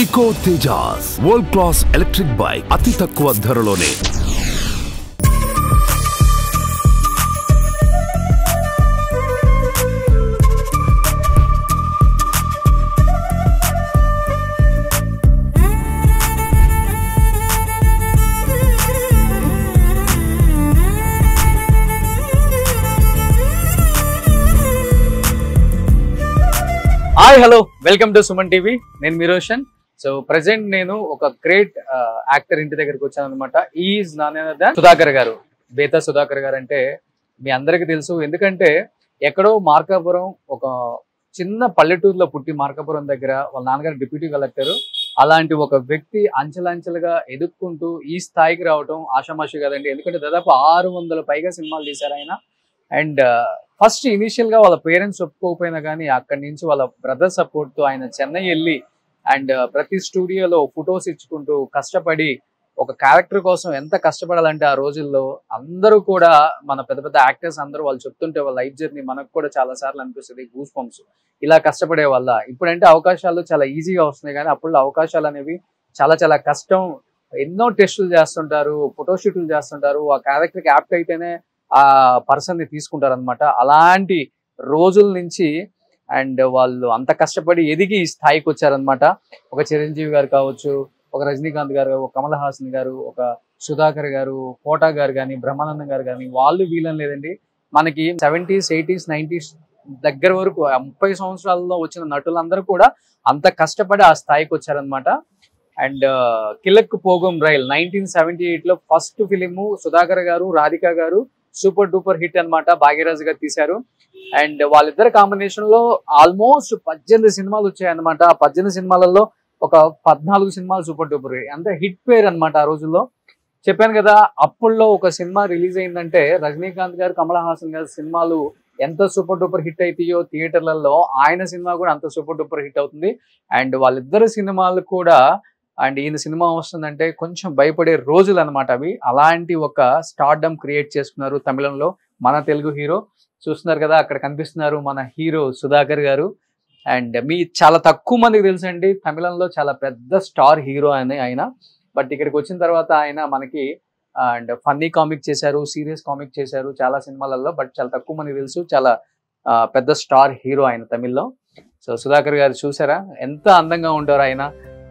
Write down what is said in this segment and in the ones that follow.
Eco Tejas world class electric bike అతి తక్కువ ధరలోనే. Hi hello welcome to Suman TV. నేను మీరోషన్. సో ప్రెసెంట్ నేను ఒక గ్రేట్ యాక్టర్ ఇంటి దగ్గరికి వచ్చాను అనమాట. ఈజ్ నాన్న సుధాకర్ గారు. బేతా సుధాకర్ గారు అంటే మీ అందరికీ తెలుసు. ఎందుకంటే ఎక్కడో మార్కాపురం ఒక చిన్న పల్లెటూరులో పుట్టి మార్కాపురం దగ్గర వాళ్ళ నాన్నగారు డిప్యూటీ కలెక్టర్. అలాంటి ఒక వ్యక్తి అంచెలంచెలుగా ఎదుక్కుంటూ ఈ స్థాయికి రావడం ఆషామాషి కదండి. ఎందుకంటే దాదాపు 600 పైగా సినిమాలు తీశారు ఆయన. అండ్ ఫస్ట్ ఇనిషియల్ గా వాళ్ళ పేరెంట్స్ ఒప్పుకోకపోయినా కానీ అక్కడి నుంచి వాళ్ళ బ్రదర్ సపోర్ట్ తో ఆయన చెన్నై వెళ్ళి అండ్ ప్రతి స్టూడియోలో ఫొటోస్ ఇచ్చుకుంటూ కష్టపడి ఒక క్యారెక్టర్ కోసం ఎంత కష్టపడాలంటే ఆ రోజుల్లో అందరూ కూడా మన పెద్ద పెద్ద యాక్టర్స్ అందరూ వాళ్ళు చెప్తుంటే వాళ్ళ లైఫ్ జర్నీ మనకు కూడా చాలా సార్లు అనిపిస్తుంది గూస్ పంప్స్. ఇలా కష్టపడే వల్ల ఇప్పుడంటే అవకాశాలు చాలా ఈజీగా వస్తున్నాయి కానీ అప్పుడు అవకాశాలు అనేవి చాలా చాలా కష్టం. ఎన్నో టెస్టులు చేస్తుంటారు, ఫోటోషూట్లు చేస్తుంటారు. ఆ క్యారెక్టర్కి యాప్ట్ అయితేనే ఆ పర్సన్ ని తీసుకుంటారు అనమాట. అలాంటి రోజుల నుంచి అండ్ వాళ్ళు అంత కష్టపడి ఎదిగి ఈ స్థాయికి వచ్చారనమాట. ఒక చిరంజీవి గారు కావచ్చు, ఒక రజనీకాంత్ గారు, ఒక కమల్ హాసన్ గారు, ఒక సుధాకర్ గారు, కోటా గారు కానీ, బ్రహ్మానందం గారు కానీ వాళ్ళు వీళ్ళని లేదండి. మనకి 70s, 80s, 90s దగ్గర వరకు 30 సంవత్సరాల్లో వచ్చిన నటులందరూ కూడా అంత కష్టపడి ఆ స్థాయికి వచ్చారనమాట. అండ్ కిలక్ పోగం రైల్ 1978లో ఫస్ట్ ఫిలిము సుధాకర్ గారు, రాధిక గారు సూపర్ డూపర్ హిట్ అనమాట. భాగ్యరాజు గారు తీశారు. అండ్ వాళ్ళిద్దరు కాంబినేషన్ లో ఆల్మోస్ట్ 18 సినిమాలు వచ్చాయి అనమాట. ఆ 18 సినిమాలలో ఒక 14 సినిమాలు సూపర్ డూపర్ అంటే హిట్ పేరు అనమాట. ఆ రోజుల్లో చెప్పాను కదా, అప్పుల్లో ఒక సినిమా రిలీజ్ అయిందంటే రజనీకాంత్ గారు, కమల్ హాసన్ గారి సినిమాలు ఎంత సూపర్ డూపర్ హిట్ అవుతాయో థియేటర్లలో ఆయన సినిమా కూడా అంత సూపర్ డూపర్ హిట్ అవుతుంది. అండ్ వాళ్ళిద్దరు సినిమాలు కూడా అండ్ ఈయన సినిమా వస్తుందంటే కొంచెం భయపడే రోజులు అనమాట అవి. అలాంటి ఒక స్టార్డమ్ క్రియేట్ చేసుకున్నారు తమిళంలో మన తెలుగు హీరో. చూస్తున్నారు కదా అక్కడ కనిపిస్తున్నారు మన హీరో సుధాకర్ గారు. అండ్ మీ చాలా తక్కువ మందికి తెలుసండి తమిళంలో చాలా పెద్ద స్టార్ హీరో అని ఆయన. బట్ ఇక్కడికి వచ్చిన తర్వాత ఆయన మనకి అండ్ ఫన్నీ కామిక్ చేశారు, సీరియస్ కామిక్ చేశారు చాలా సినిమాలలో. బట్ చాలా తక్కువ మందికి తెలుసు చాలా పెద్ద స్టార్ హీరో ఆయన తమిళ్లో. సో సుధాకర్ గారు చూసారా ఎంత అందంగా ఉంటారు ఆయన.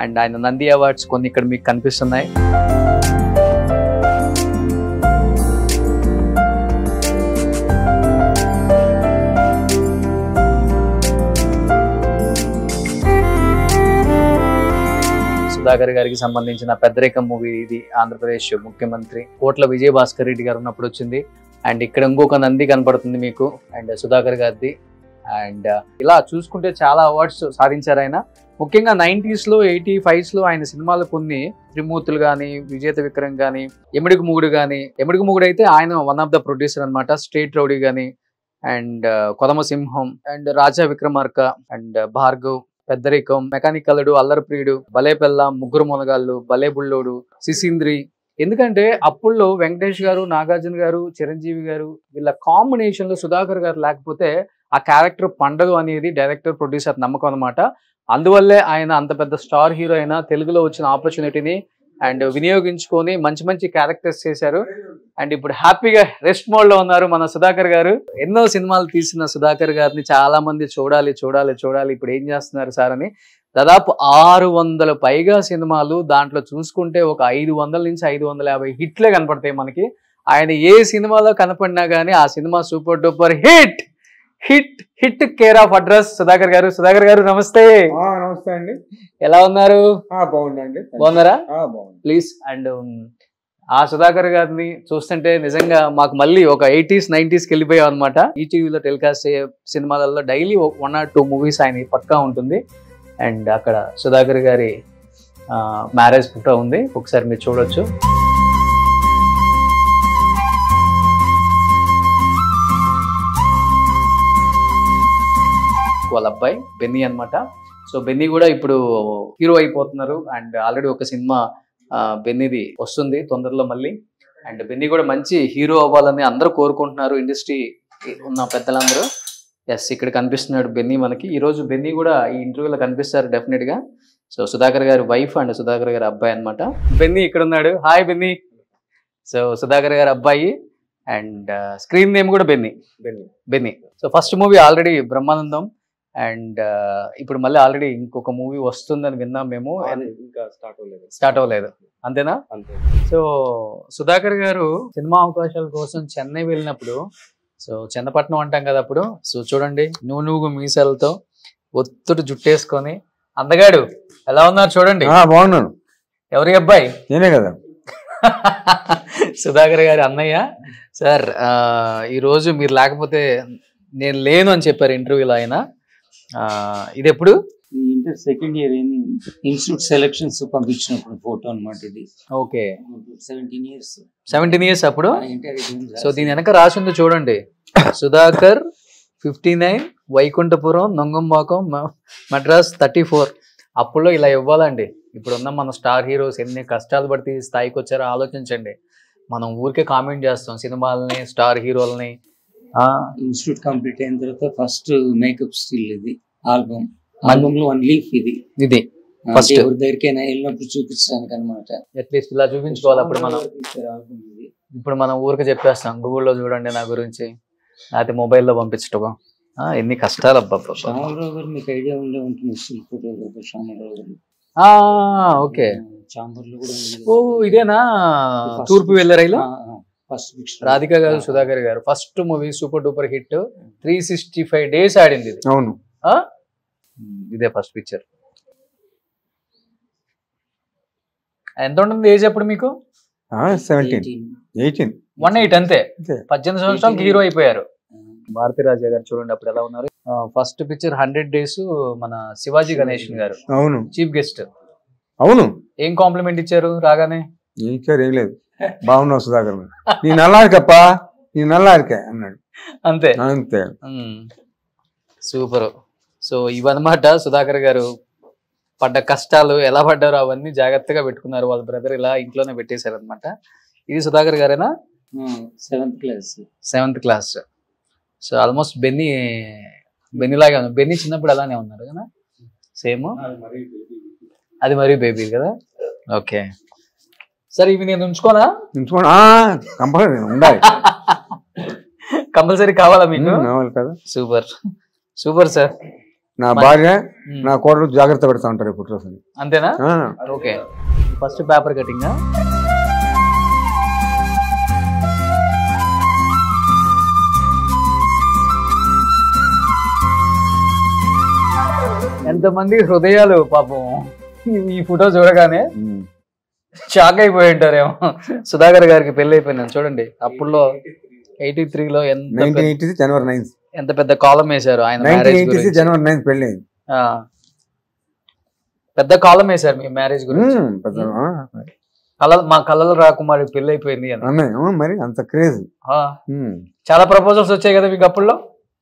అండ్ ఆయన నంది అవార్డ్స్ కొన్ని ఇక్కడ మీకు కనిపిస్తున్నాయి. సుధాకర్ గారికి సంబంధించిన పెద్దరికం మూవీ ఇది. ఆంధ్రప్రదేశ్ ముఖ్యమంత్రి కోట్ల విజయభాస్కర్ రెడ్డి గారు ఉన్నప్పుడు వచ్చింది. అండ్ ఇక్కడ ఇంకొక నంది కనపడుతుంది మీకు అండ్ సుధాకర్ గారిది. అండ్ ఇలా చూసుకుంటే చాలా అవార్డ్స్ సాధించారు ఆయన. ముఖ్యంగా 90s లో 85s లో ఆయన సినిమాలు కొన్ని త్రిమూర్తులు కానీ, విజేత విక్రమ్ కానీ, ఎమిడికి మూగుడు కానీ. ఎమిడికి మూగుడు అయితే ఆయన వన్ ఆఫ్ ద ప్రొడ్యూసర్ అనమాట. స్టేట్ రౌడీ కానీ అండ్ కొదమ సింహం and Raja Vikramarka and Bhargav, పెద్దరికం, మెకానిక్ అల్లుడు, అల్లరి ప్రియుడు, భలే పెళ్ళాం, ముగ్గురు మొనగాళ్ళు, భలే బుల్లోడు, సిసింద్రి. ఎందుకంటే అప్పుల్లో వెంకటేష్ గారు, నాగార్జున గారు, చిరంజీవి గారు వీళ్ళ కాంబినేషన్ లో సుధాకర్ గారు లేకపోతే ఆ క్యారెక్టర్ పండగ అనేది డైరెక్టర్ ప్రొడ్యూసర్ నమ్మకం అనమాట. అందువల్లే ఆయన అంత పెద్ద స్టార్ హీరో అయినా తెలుగులో వచ్చిన ఆపర్చునిటీని అండ్ వినియోగించుకొని మంచి మంచి క్యారెక్టర్స్ చేశారు. అండ్ ఇప్పుడు హ్యాపీగా రెస్ట్ మోడ్ లో ఉన్నారు మన సుధాకర్ గారు. ఎన్నో సినిమాలు తీసిన సుధాకర్ గారిని చాలా మంది చూడాలి చూడాలి చూడాలి ఇప్పుడు ఏం చేస్తున్నారు సార్ అని. దాదాపు 600 పైగా సినిమాలు. దాంట్లో చూసుకుంటే ఒక 500 నుంచి 550 హిట్లే కనపడతాయి మనకి. ఆయన ఏ సినిమాలో కనపడినా కానీ ఆ cinema super duper hit hit hit care of address Sudhakar గారు. సుధాకర్ గారు నమస్తే. నమస్తే అండి. ఎలా ఉన్నారు? బాగుందండి. బాగున్నారా? ప్లీజ్. అండ్ ఆ సుధాకర్ గారిని చూస్తుంటే నిజంగా మాకు మళ్ళీ ఒక 80s, 90s వెళ్ళిపోయాం అనమాట. ఈటీవీలో టెలికాస్ట్ అయ్యే సినిమాలలో డైలీ 1 or 2 మూవీస్ ఆయన పక్కా ఉంటుంది. అండ్ అక్కడ సుధాకర్ గారి మ్యారేజ్ ఫోటో ఉంది, ఒకసారి మీరు చూడొచ్చు. వాళ్ళ అబ్బాయి బెన్నీ అనమాట. సో బెన్నీ కూడా ఇప్పుడు హీరో అయిపోతున్నారు. అండ్ ఆల్రెడీ ఒక సినిమా బెన్నీది వస్తుంది తొందరలో మళ్ళీ. అండ్ బెన్నీ కూడా మంచి హీరో అవ్వాలని అందరూ కోరుకుంటున్నారు ఇండస్ట్రీ ఉన్న పెద్దలందరూ. ఎస్, ఇక్కడ కనిపిస్తున్నాడు బెన్నీ మనకి. ఈ రోజు బెన్నీ కూడా ఈ ఇంటర్వ్యూలో కనిపిస్తారు డెఫినెట్ గా. సో సుధాకర్ గారి వైఫ్ అండ్ సుధాకర్ గారి అబ్బాయి అనమాట. బెన్నీ ఇక్కడ ఉన్నాడు. Hi Benny. సో సుధాకర్ గారి అబ్బాయి అండ్ స్క్రీన్ నేమ్ కూడా Benny. So first movie already Brahmanandam and ఇప్పుడు మళ్ళీ ఆల్రెడీ ఇంకొక మూవీ వస్తుందని విన్నాం మేము. ఇంకా స్టార్ట్ అవ్వలేదు అంతేనా? సో సుధాకర్ గారు సినిమా అవకాశాల కోసం చెన్నై వెళ్ళినప్పుడు, సో చెన్నపట్నం అంటాం కదా అప్పుడు, సో చూడండి నూనూగు మీసాలతో ఒత్తుడు జుట్టేసుకొని అందగాడు ఎలా ఉన్నారు చూడండి. బాగున్నాను. ఎవరి అబ్బాయి? నేనే కదా. సుధాకర్ గారి అన్నయ్య. సార్ ఈరోజు మీరు లేకపోతే నేను లేను అని చెప్పారు ఇంటర్వ్యూలో ఆయన. ఇది ఎప్పుడు? Inter second year institute selections పంపించినప్పుడు ఫోటో అనమాట ఇది. ఓకే, 17 years అప్పుడు. సో దీని వెనక రాసింది చూడండి, సుధాకర్ 59 వైకుంఠపురం నంగంబాకం మద్రాస్ 34. అప్పుల్లో ఇలా ఇవ్వాలండి. ఇప్పుడున్న మన స్టార్ హీరోస్ ఎన్ని కష్టాలు పడితే ఈ స్థాయికి వచ్చారో ఆలోచించండి. మనం ఊరికే కామెంట్ చేస్తాం సినిమాలని, స్టార్ హీరోలని. ఇన్స్టిట్యూట్ కంప్లీట్ అయిన తర్వాత ఫస్ట్ మేకప్ స్టిల్ ఇది ఆల్బమ్ లో 1 లీఫ్ ఇది ఫస్ట్ ఎవరి దగ్గరికైనా వెళ్ళినప్పుడు చూపించడానికి అనమాట. అట్లీస్ట్ ఇలా చూపించుకోవాలి. అప్పుడు మనం ఇప్పుడు మనం ఊరికే చెప్పేస్తాం గూగుల్లో చూడండి నా గురించి, లేకపోతే మొబైల్లో పంపించటం. ఎన్ని కష్టాలు అబ్బా. శ్యామలరావు గారు మీకు ఐడియా ఉండే ఉంటుంది, శ్యామలరావు గారు. ఓకే, చాంబర్లు కూడా. ఓ ఇదేనా తూర్పు వెళ్ళరైలో? ఫస్ట్ పిక్చర్ రాధిక గారు సుధాకర్ గారు first movie super duper hit 365 days ఆడింది ఇది. అవును, ఇదే ఫస్ట్ పిక్చర్. ఎంత ఉంటుంది ఏజ్ అప్పుడు మీకు? 18 18 అంతే. 18 సంవత్సరాలకి హీరో అయిపోయారు. భారతీరాజా గారు చూడండి అప్పుడు ఎలా ఉన్నారు. ఫస్ట్ పిక్చర్ 100 days మన శివాజీ గణేషన్ గారు. అవును, చీఫ్ గెస్ట్. అవును. ఏం కాంప్లిమెంట్ ఇచ్చారు రాగానే? ఏం లేదు, బాగున్నావు సుధాకర్, నీ నల్లా ఇరుకప్పా, నీ నల్లా ఇరుకే అన్నాడు. అంతే అంతే. సూపర్. సో ఇవన్నమాట సుధాకర్ గారు పడ్డ కష్టాలు, ఎలా పడ్డారో అవన్నీ జాగ్రత్తగా పెట్టుకున్నారు. వాళ్ళ బ్రదర్ ఇలా ఇంట్లోనే పెట్టేశారు అనమాట. ఇది సుధాకర్ గారేనా? 7th class. So almost Benny లాగే ఉంది. బెన్నీ చిన్నప్పుడు అలానే ఉన్నారు కదా, సేమ్. అది మరీ బేబీ కదా. ఓకే సార్, ఇవి నేను ఉంచుకోనా? కంపల్సరీ ఉండాలి. కంపల్సరీ కావాలా మీకు? కదా. Super sir. నా భార్య నా కోడలు జాగ్రత్త పెడతా ఉంటారు ఇప్పుడు రోజు. అంతేనా? ఓకే. First paper cutting. ఎంతమంది హృదయాలు పాపం ఈ ఫోటో చూడగానే షాక్ అయిపోయి ఉంటారేమో. సుధాకర్ గారికి పెళ్లి అయిపోయింది చూడండి. అప్పుడులో 83లో January 9th ఎంత పెద్ద కాలం వేశారు ఆయన మ్యారేజ్ గురించి. January 9th పెళ్లి. పెద్ద కాలం వేశారు మీ మ్యారేజ్ గురించి. మా కళ్ళలో రాకుమారి పెళ్లి అయిపోయింది అని. మరి అంత క్రేజ్. చాలా ప్రపోజల్స్ వచ్చాయి కదా మీకు అప్పుడులో?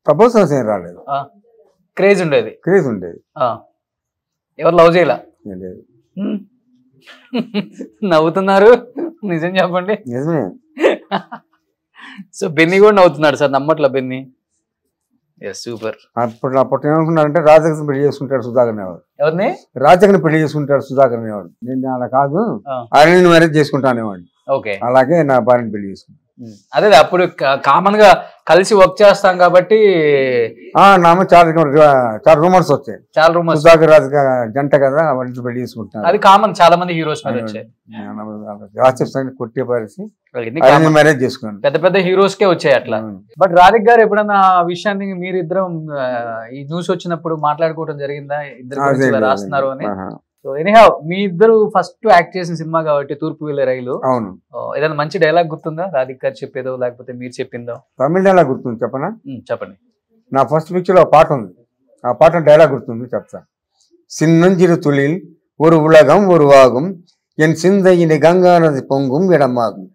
ప్రపోజల్స్ ఏం రాలేదు, క్రేజ్ ఉండేది. ఎవరు లవ్ చేయలా? నవ్వుతున్నారు, నిజం చెప్పండి. నిజమే. సో బెన్నీ కూడా నవ్వుతున్నాడు సార్, నమ్మట్లా బెన్నీ. సూపర్. అప్పుడు ఏమనుకున్నారంటే రాజకీయ పెళ్లి చేసుకుంటాడు సుధాకర్ అనేవాడు. ఎవరిని? రాజకీయ పెళ్లి చేసుకుంటాడు సుధాకర్ అనేవాడు. నేను అలా కాదు, ఆయన మ్యారేజ్ చేసుకుంటా అనేవాడు. ఓకే. అలాగే నా భార్యను పెళ్లి చేసుకున్నాను. అదే అప్పుడు కామన్ గా కలిసి వర్క్ చేస్తాం కాబట్టి చాలా రూమర్స్ వచ్చాయి. చాలా రూమర్స్. సుధాకర్ రాజు జంట కదా, వాళ్ళు పెళ్లి చేసుకుంటున్నారు. అది కామన్, చాలా మంది హీరోస్ మీద వచ్చాయి. కొట్టే పరిచి మ్యారేజ్ చేసుకున్నాను. పెద్ద పెద్ద హీరోస్ కే వచ్చాయి అట్లా. బట్ రాధిక్ గారు ఎప్పుడన్నా ఆ విషయాన్ని మీరిద్దరం ఈ న్యూస్ వచ్చినప్పుడు మాట్లాడుకోవడం జరిగిందా? ఇద్దరు రాస్తున్నారు అని. సో ఎనీహౌ మీ ఇద్దరు ఫస్ట్ యాక్ట్ చేసిన సినిమా కాబట్టి తూర్పు వెళ్ళే రైలు. అవును. ఏదైనా మంచి డైలాగ్ గుర్తుందా రాధిక్ గారు చెప్పేదో లేకపోతే మీరు చెప్పిందో? తమిళ డైలాగ్ గుర్తుంది, చెప్పనా? చెప్పండి. నా ఫస్ట్ పిక్చర్ లో పాట ఉంది, ఆ పాట డైలాగ్ గుర్తుంది, చెప్తా. சின்னஞ்சிறு துளில் ஒரு உலகம் உருவாகும் என் சிந்தையினை கங்கா நதி பொங்கும் இடமாகும்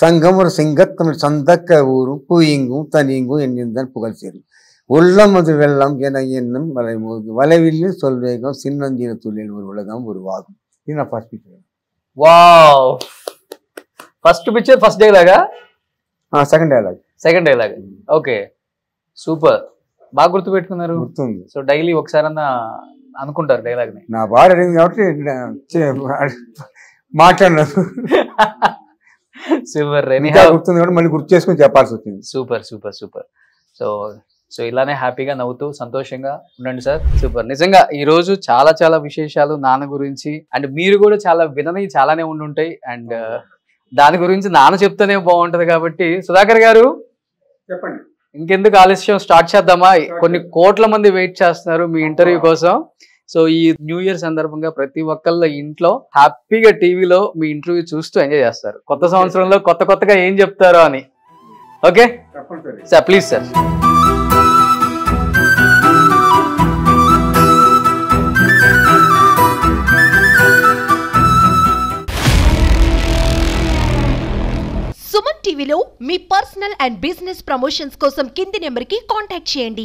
சங்கம் ஒரு சிங்கத்தமிழ் சந்தக்க ஊரும் பூயிங்கும் தனிங்கும் என்னின் புகழ் சேரும் உள்ளம் அது வெள்ளம் என என்னும் வளைமோது வளைவில் சொல்வேகம் சின்னஞ்சிறு துளில் ஒரு உலகம் உருவாகும். ఇది నా first picture. Wow. First picture first డైలాగా? Second dialogue. Okay, super. బాగా గుర్తు పెట్టుకున్నారు. గుర్తుంది. సో డైలీ ఒకసారన్నా అనుకుంటారు డైలాగ్ ని? నా భార్య అడిగింది కాబట్టి మాట్లాడినాను. సూపర్. ఇంకా గుర్తుంది కాబట్టి మళ్ళీ గుర్తు చేసుకుని చెప్పాల్సి వచ్చింది. Super super super. సో ఇలానే హ్యాపీగా నవ్వుతూ సంతోషంగా ఉండండి సార్. సూపర్. నిజంగా ఈ రోజు చాలా చాలా విశేషాలు నాన్న గురించి, అండ్ మీరు కూడా చాలా వినని చాలానే ఉండుంటాయి, అండ్ దాని గురించి నాన్న చెప్తేనే బాగుంటది. కాబట్టి సుధాకర్ గారు చెప్పండి, ఇంకెందుకు ఆలస్యం, స్టార్ట్ చేద్దామా? కొన్ని కోట్ల మంది వెయిట్ చేస్తున్నారు మీ ఇంటర్వ్యూ కోసం. సో ఈ న్యూ ఇయర్ సందర్భంగా ప్రతి ఒక్కళ్ళ ఇంట్లో హ్యాపీగా టీవీలో మీ ఇంటర్వ్యూ చూస్తూ ఎంజాయ్ చేస్తారు. కొత్త సంవత్సరంలో కొత్తగా ఏం చెప్తారో అని. Okay sir, please sir. Suman టీవీలో మీ పర్సనల్ అండ్ బిజినెస్ ప్రమోషన్స్ కోసం కింది నెంబర్కి కాంటాక్ట్ చేయండి.